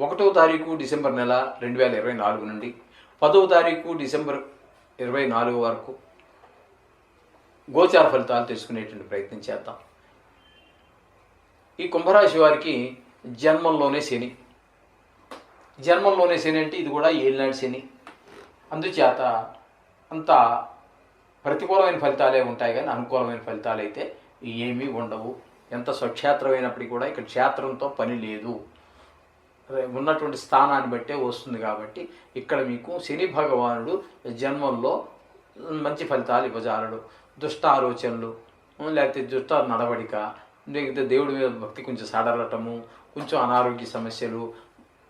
1వ తారీఖు డిసెంబర్ నెల 2024 నుండి 10వ తారీఖు డిసెంబర్ 24 వరకు గోచార ఫలితాలు తెలుసుకునేటువంటి ప్రయత్నం చేద్దాం. ఈ కుంభరాశి వారికి జన్మంలోనే శని అంటే ఇది కూడా ఏలినాటి శని. అందుచేత అంత ప్రతికూలమైన ఫలితాలే ఉంటాయి, కానీ అనుకూలమైన ఫలితాలు అయితే ఏమీ ఉండవు. ఎంత స్వక్షేత్రమైనప్పటికీ కూడా ఇక్కడ క్షేత్రంతో పని లేదు, ఉన్నటువంటి స్థానాన్ని బట్టే వస్తుంది. కాబట్టి ఇక్కడ మీకు శని భగవానుడు జన్మంలో మంచి ఫలితాలు ఇవ్వజాలడు. దుష్ట ఆలోచనలు, లేకపోతే దుష్ట నడవడిక, లేకపోతే దేవుడి మీద భక్తి కొంచెం సడలటము, కొంచెం అనారోగ్య సమస్యలు.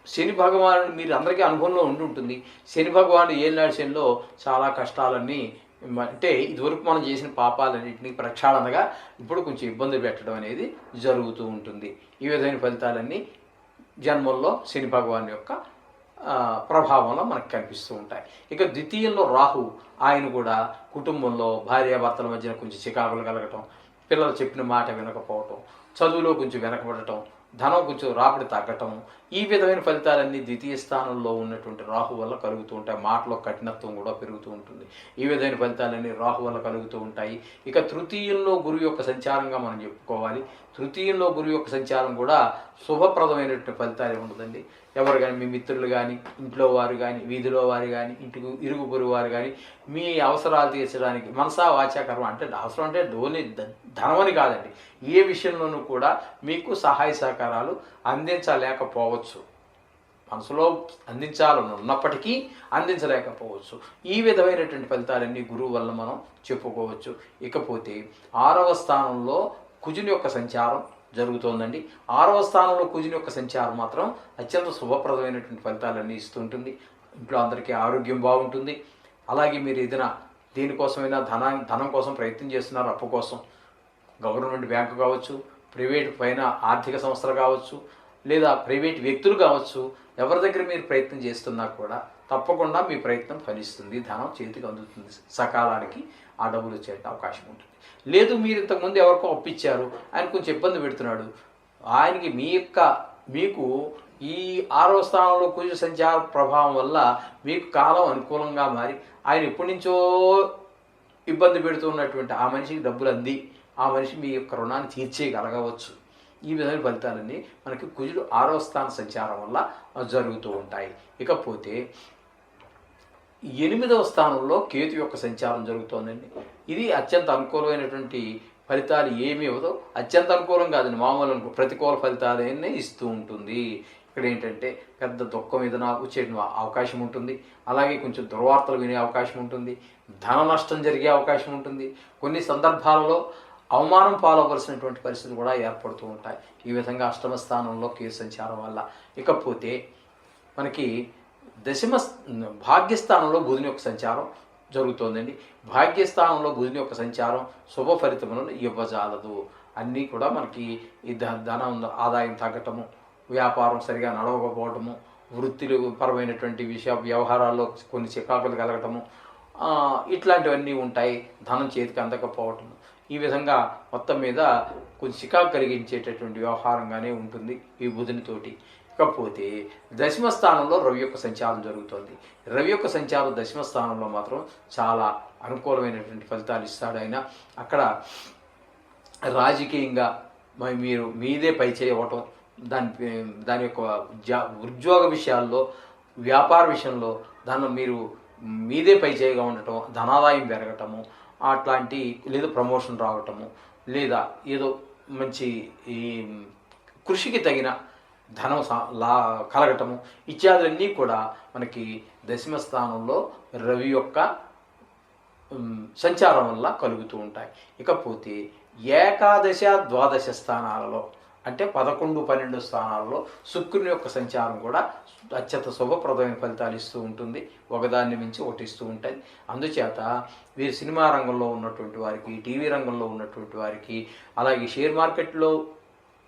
శని భగవానుడు మీరు అందరికీ అనుభవంలో ఉంటుంది. శని భగవానుడు ఏలినాడు శనిలో చాలా కష్టాలన్నీ, అంటే ఇదివరకు మనం చేసిన పాపాలన్నింటినీ ప్రక్షాళనగా ఇప్పుడు కొంచెం ఇబ్బంది పెట్టడం అనేది జరుగుతూ ఉంటుంది. ఈ విధమైన ఫలితాలన్నీ జన్మంలో శని భగవాన్ యొక్క ప్రభావంలో మనకు కనిపిస్తూ ఉంటాయి. ఇక ద్వితీయంలో రాహు, ఆయన కూడా కుటుంబంలో భార్యాభర్తల మధ్యన కొంచెం చికాకులు కలగటం, పిల్లలు చెప్పిన మాట వినకపోవటం, చదువులో కొంచెం వెనకబడటం, ధనం కొంచెం రాబడి తగ్గటం, ఈ విధమైన ఫలితాలన్నీ ద్వితీయ స్థానంలో ఉన్నటువంటి రాహు వల్ల కలుగుతూ ఉంటాయి. మాటలో కఠినత్వం కూడా పెరుగుతూ ఉంటుంది. ఈ విధమైన ఫలితాలన్నీ రాహు వల్ల కలుగుతూ ఉంటాయి. ఇక తృతీయంలో గురువు యొక్క సంచారంగా మనం చెప్పుకోవాలి. తృతీయంలో గురువు యొక్క సంచారం కూడా శుభప్రదమైనటువంటి ఫలితాలు ఉండదండి. ఎవరు కానీ, మీ మిత్రులు కానీ, ఇంట్లో వారు కానీ, వీధిలో వారు కానీ, ఇంటికి ఇరుగు పొరుగు వారు కానీ మీ అవసరాలు తీర్చడానికి మనసా వాచాకర్మ, అంటే అవసరం అంటే ధోని ధనమని కాదండి, ఏ విషయంలోనూ కూడా మీకు సహాయ సహకారాలు అందించలేకపోవచ్చు. మనసులో అందించాలని ఉన్నప్పటికీ అందించలేకపోవచ్చు. ఈ విధమైనటువంటి ఫలితాలన్నీ గురువు వల్ల మనం చెప్పుకోవచ్చు. ఇకపోతే 6వ స్థానంలో కుజుని యొక్క సంచారం జరుగుతోందండి. 6వ స్థానంలో కుజుని యొక్క సంచారం మాత్రం అత్యంత శుభప్రదమైనటువంటి ఫలితాలన్నీ ఇస్తుంటుంది. ఇంట్లో అందరికీ ఆరోగ్యం బాగుంటుంది. అలాగే మీరు ఏదైనా దేనికోసమైనా ధనం కోసం ప్రయత్నం చేస్తున్నారు, అప్పు కోసం, గవర్నమెంట్ బ్యాంకు కావచ్చు, ప్రైవేట్ పైన ఆర్థిక సంస్థలు కావచ్చు, లేదా ప్రైవేట్ వ్యక్తులు కావచ్చు, ఎవరి దగ్గర మీరు ప్రయత్నం చేస్తున్నా కూడా తప్పకుండా మీ ప్రయత్నం ఫలిస్తుంది. ధనం చేతికి అందుతుంది, సకాలానికి ఆ డబ్బులు వచ్చే అవకాశం ఉంటుంది. లేదు మీరు ఇంతకుముందు ఎవరికో అప్పిచ్చారు, ఆయన కొంచెం ఇబ్బంది పెడుతున్నాడు, ఆయనకి మీకు ఈ 6వ స్థానంలో కుజ సంచార ప్రభావం వల్ల మీకు కాలం అనుకూలంగా మారి ఆయన ఎప్పటి నుంచో ఇబ్బంది పెడుతున్నటువంటి ఆ మనిషికి డబ్బులు అంది ఆ మనిషి మీ యొక్క రుణాన్ని తీర్చేయగలగవచ్చు. ఈ విధమైన ఫలితాలన్నీ మనకి కుజుడు 6వ స్థాన సంచారం వల్ల జరుగుతూ ఉంటాయి. ఇకపోతే 8వ స్థానంలో కేతు యొక్క సంచారం జరుగుతోందండి. ఇది అత్యంత అనుకూలమైనటువంటి ఫలితాలు ఏమీ ఇవ్వదు. అత్యంత అనుకూలం కాదండి, మామూలు ప్రతికూల ఫలితాలన్నీ ఇస్తూ ఉంటుంది. ఇక్కడ ఏంటంటే పెద్ద దుఃఖం ఏదైనా వచ్చే అవకాశం ఉంటుంది. అలాగే కొంచెం దుర్వార్తలు వినే అవకాశం ఉంటుంది. ధన నష్టం జరిగే అవకాశం ఉంటుంది. కొన్ని సందర్భాలలో అవమానం పాలవలసినటువంటి పరిస్థితులు కూడా ఏర్పడుతూ ఉంటాయి. ఈ విధంగా 8వ స్థానంలో కేతు సంచారం వల్ల. ఇకపోతే మనకి భాగ్యస్థానంలో బుధుని యొక్క సంచారం జరుగుతోందండి. భాగ్యస్థానంలో బుధుని యొక్క సంచారం శుభ ఫలితములను ఇవ్వజాలదు. అన్నీ కూడా మనకి ఈ ధనం ఆదాయం తగ్గటము, వ్యాపారం సరిగా నడవకపోవటము, వృత్తిలు పరమైనటువంటి వ్యవహారాల్లో కొన్ని చికాకులు కలగటము, ఇట్లాంటివన్నీ ఉంటాయి. ధనం చేతికి అందకపోవటము, ఈ విధంగా మొత్తం మీద కొంచెం చికాకు కలిగించేటటువంటి వ్యవహారంగానే ఉంటుంది ఈ బుధునితోటి. ఇకపోతే 10వ స్థానంలో రవి యొక్క సంచారం జరుగుతుంది. రవి యొక్క సంచారం 10వ స్థానంలో మాత్రం చాలా అనుకూలమైనటువంటి ఫలితాలు ఇస్తాడు ఆయన. అక్కడ రాజకీయంగా మీరు మీదే పై చేయవటం, దాని యొక్క ఉద్యోగ విషయాల్లో, వ్యాపార విషయంలో దాన్ని మీరు మీదే పై చేయగా ఉండటం, ధనాదాయం పెరగటము, అట్లాంటి లేదా ప్రమోషన్ రావటము, లేదా ఏదో మంచి ఈ కృషికి తగిన ధనం కలగటము ఇత్యాదులన్నీ కూడా మనకి 10వ స్థానంలో రవి యొక్క సంచారం వల్ల కలుగుతూ ఉంటాయి. ఇకపోతే ఏకాదశ ద్వాదశ స్థానాలలో అంటే 11, 12 స్థానాల్లో శుక్రుని యొక్క సంచారం కూడా అత్యంత శుభప్రదమైన ఫలితాలు ఇస్తూ ఉంటుంది. ఒకదాన్ని మించి ఒకటి ఇస్తూ ఉంటాయి. అందుచేత వీరు సినిమా రంగంలో ఉన్నటువంటి వారికి, టీవీ రంగంలో ఉన్నటువంటి వారికి, అలాగే షేర్ మార్కెట్లో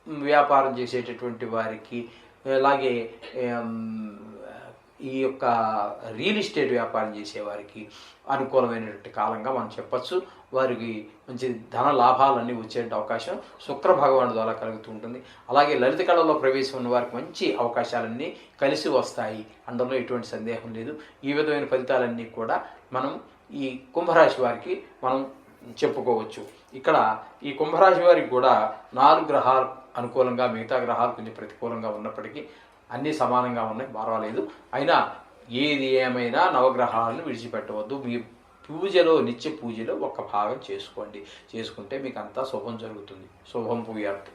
వ్యాపారం చేసేటటువంటి వారికి, అలాగే ఈ యొక్క రియల్ ఎస్టేట్ వ్యాపారం చేసేవారికి అనుకూలమైనటువంటి కాలంగా మనం చెప్పచ్చు. వారికి మంచి ధన లాభాలన్నీ వచ్చే అవకాశం శుక్ర భగవానుడి ద్వారా కలుగుతూ ఉంటుంది. అలాగే లలిత కళలో ప్రవేశం ఉన్న వారికి మంచి అవకాశాలన్నీ కలిసి వస్తాయి, అందులో ఎటువంటి సందేహం లేదు. ఈ విధమైన ఫలితాలన్నీ కూడా మనం ఈ కుంభరాశి వారికి మనం చెప్పుకోవచ్చు. ఇక్కడ ఈ కుంభరాశి వారికి కూడా 4 గ్రహాలు అనుకూలంగా, మిగతా గ్రహాలు కొంచెం ప్రతికూలంగా ఉన్నప్పటికీ అన్నీ సమానంగా ఉన్నాయి, పర్వాలేదు. అయినా ఏది ఏమైనా నవగ్రహాలను విడిచిపెట్టవద్దు. మీ పూజలో, నిత్య పూజలో ఒక భాగం చేసుకోండి. చేసుకుంటే మీకు అంతా శుభం జరుగుతుంది. శుభం భూయాత్.